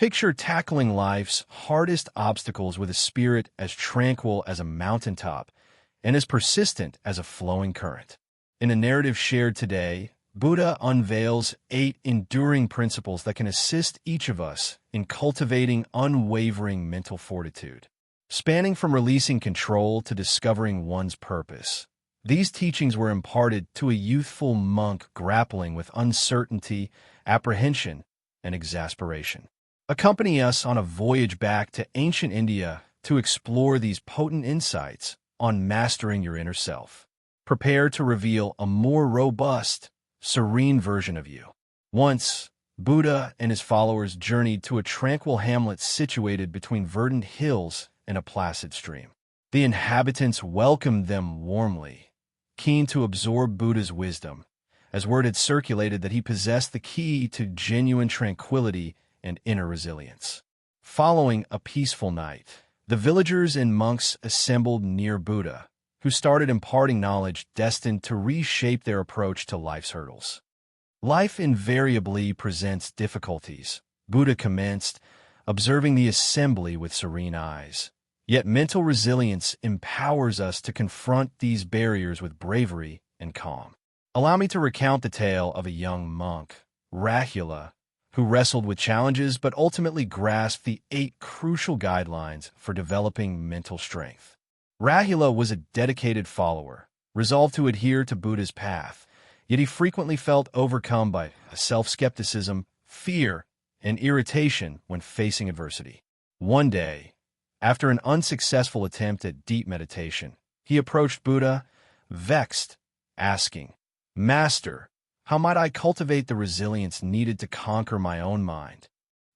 Picture tackling life's hardest obstacles with a spirit as tranquil as a mountaintop and as persistent as a flowing current. In a narrative shared today, Buddha unveils 8 enduring principles that can assist each of us in cultivating unwavering mental fortitude. Spanning from releasing control to discovering one's purpose, these teachings were imparted to a youthful monk grappling with uncertainty, apprehension, and exasperation. Accompany us on a voyage back to ancient India to explore these potent insights on mastering your inner self. Prepare to reveal a more robust, serene version of you. Once, Buddha and his followers journeyed to a tranquil hamlet situated between verdant hills and a placid stream. The inhabitants welcomed them warmly, keen to absorb Buddha's wisdom, as word had circulated that he possessed the key to genuine tranquility and inner resilience. Following a peaceful night, the villagers and monks assembled near Buddha, who started imparting knowledge destined to reshape their approach to life's hurdles. Life invariably presents difficulties, Buddha commenced, observing the assembly with serene eyes. Yet mental resilience empowers us to confront these barriers with bravery and calm. Allow me to recount the tale of a young monk, Rahula, who wrestled with challenges but ultimately grasped the 8 crucial guidelines for developing mental strength. Rahula was a dedicated follower, resolved to adhere to Buddha's path, yet he frequently felt overcome by self-skepticism, fear, and irritation when facing adversity. One day, after an unsuccessful attempt at deep meditation, he approached Buddha, vexed, asking, "Master, how might I cultivate the resilience needed to conquer my own mind?"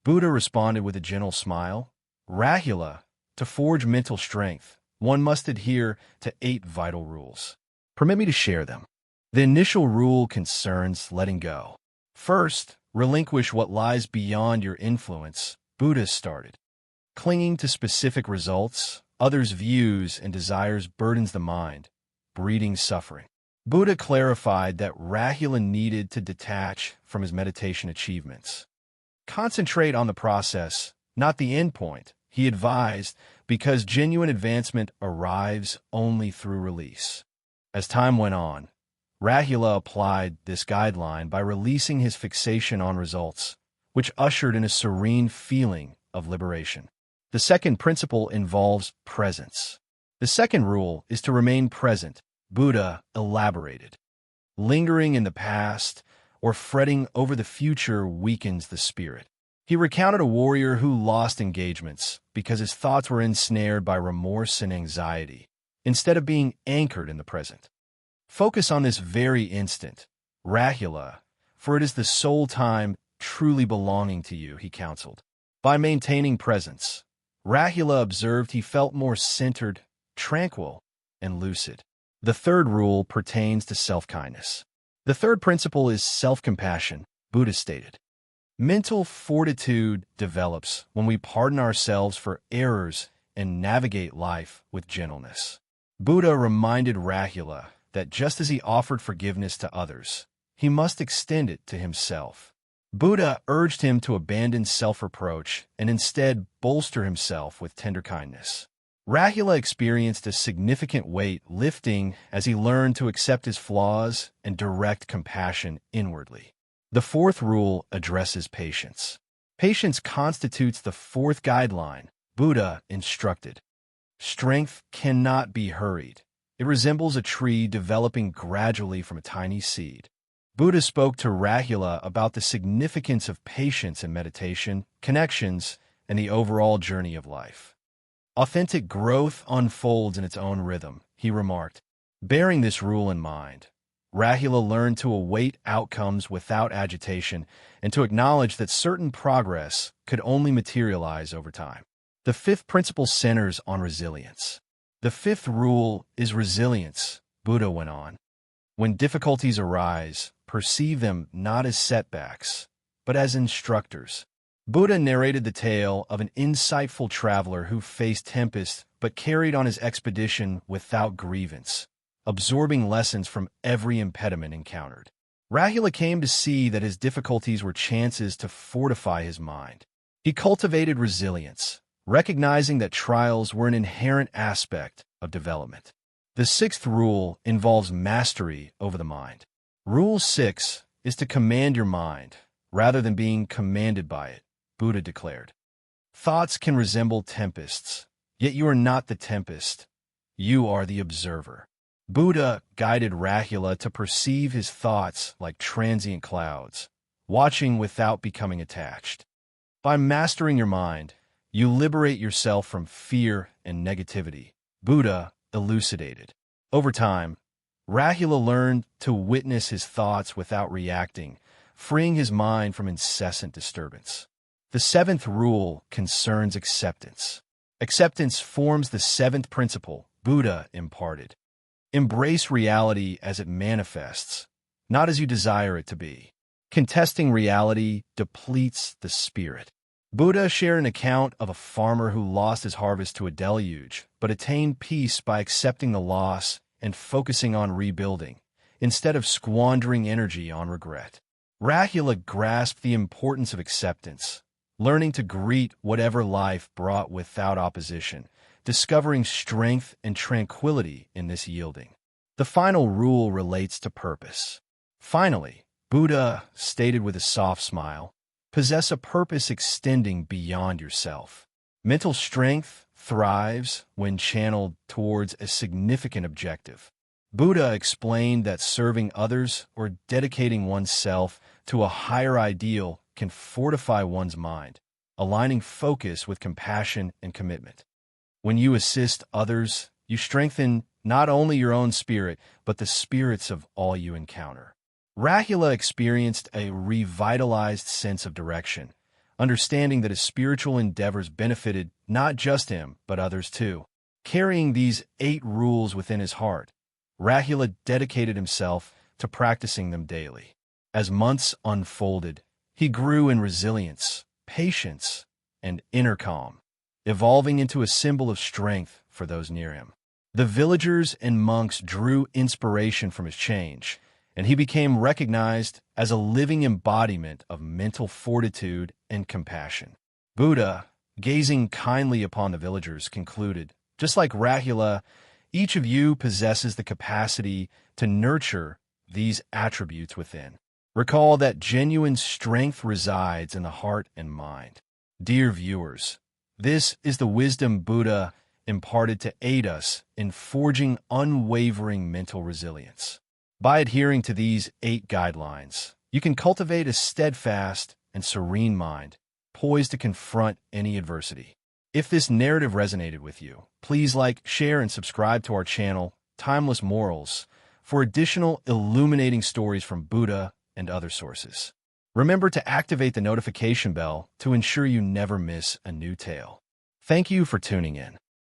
Buddha responded with a gentle smile, "Rahula, to forge mental strength, one must adhere to 8 vital rules. Permit me to share them. The initial rule concerns letting go. First, relinquish what lies beyond your influence, Buddha started. Clinging to specific results, others' views and desires burdens the mind, breeding suffering. Buddha clarified that Rahula needed to detach from his meditation achievements. Concentrate on the process, not the end point, he advised, because genuine advancement arrives only through release. As time went on, Rahula applied this guideline by releasing his fixation on results, which ushered in a serene feeling of liberation. The second principle involves presence. The second rule is to remain present, Buddha elaborated. Lingering in the past or fretting over the future weakens the spirit. He recounted a warrior who lost engagements because his thoughts were ensnared by remorse and anxiety, instead of being anchored in the present. Focus on this very instant, Rahula, for it is the sole time truly belonging to you, he counseled. By maintaining presence, Rahula observed he felt more centered, tranquil, and lucid. The third rule pertains to self-kindness. The third principle is self-compassion, Buddha stated. Mental fortitude develops when we pardon ourselves for errors and navigate life with gentleness. Buddha reminded Rahula that just as he offered forgiveness to others, he must extend it to himself. Buddha urged him to abandon self-reproach and instead bolster himself with tender kindness. Rahula experienced a significant weight lifting as he learned to accept his flaws and direct compassion inwardly. The fourth rule addresses patience. Patience constitutes the fourth guideline Buddha instructed. Strength cannot be hurried. It resembles a tree developing gradually from a tiny seed. Buddha spoke to Rahula about the significance of patience in meditation, connections, and the overall journey of life. Authentic growth unfolds in its own rhythm, he remarked. Bearing this rule in mind, Rahula learned to await outcomes without agitation and to acknowledge that certain progress could only materialize over time. The fifth principle centers on resilience. The fifth rule is resilience, Buddha went on. When difficulties arise, perceive them not as setbacks, but as instructors. Buddha narrated the tale of an insightful traveler who faced tempest but carried on his expedition without grievance, absorbing lessons from every impediment encountered. Rahula came to see that his difficulties were chances to fortify his mind, He cultivated resilience, recognizing that trials were an inherent aspect of development. The sixth rule involves mastery over the mind. Rule 6 is to command your mind, rather than being commanded by it, Buddha declared. Thoughts can resemble tempests, yet you are not the tempest. You are the observer. Buddha guided Rahula to perceive his thoughts like transient clouds, watching without becoming attached. By mastering your mind, you liberate yourself from fear and negativity, Buddha elucidated. Over time, Rahula learned to witness his thoughts without reacting, freeing his mind from incessant disturbance. The seventh rule concerns acceptance. Acceptance forms the seventh principle Buddha imparted. Embrace reality as it manifests, not as you desire it to be. Contesting reality depletes the spirit. Buddha shared an account of a farmer who lost his harvest to a deluge, but attained peace by accepting the loss and focusing on rebuilding, instead of squandering energy on regret. Rahula grasped the importance of acceptance, learning to greet whatever life brought without opposition, discovering strength and tranquility in this yielding. The final rule relates to purpose. Finally, Buddha stated with a soft smile, possess a purpose extending beyond yourself. Mental strength thrives when channeled towards a significant objective. Buddha explained that serving others or dedicating oneself to a higher ideal can fortify one's mind, aligning focus with compassion and commitment. When you assist others, you strengthen not only your own spirit, but the spirits of all you encounter. Rahula experienced a revitalized sense of direction, understanding that his spiritual endeavors benefited not just him, but others too. Carrying these 8 rules within his heart, Rahula dedicated himself to practicing them daily. As months unfolded, he grew in resilience, patience, and inner calm, evolving into a symbol of strength for those near him. The villagers and monks drew inspiration from his change, and he became recognized as a living embodiment of mental fortitude and compassion. Buddha, gazing kindly upon the villagers, concluded, just like Rahula, each of you possesses the capacity to nurture these attributes within. Recall that genuine strength resides in the heart and mind. Dear viewers, this is the wisdom Buddha imparted to aid us in forging unwavering mental resilience. By adhering to these 8 guidelines, you can cultivate a steadfast and serene mind, poised to confront any adversity. If this narrative resonated with you, please like, share, and subscribe to our channel, Timeless Morals, for additional illuminating stories from Buddha and other sources. Remember to activate the notification bell to ensure you never miss a new tale. Thank you for tuning in.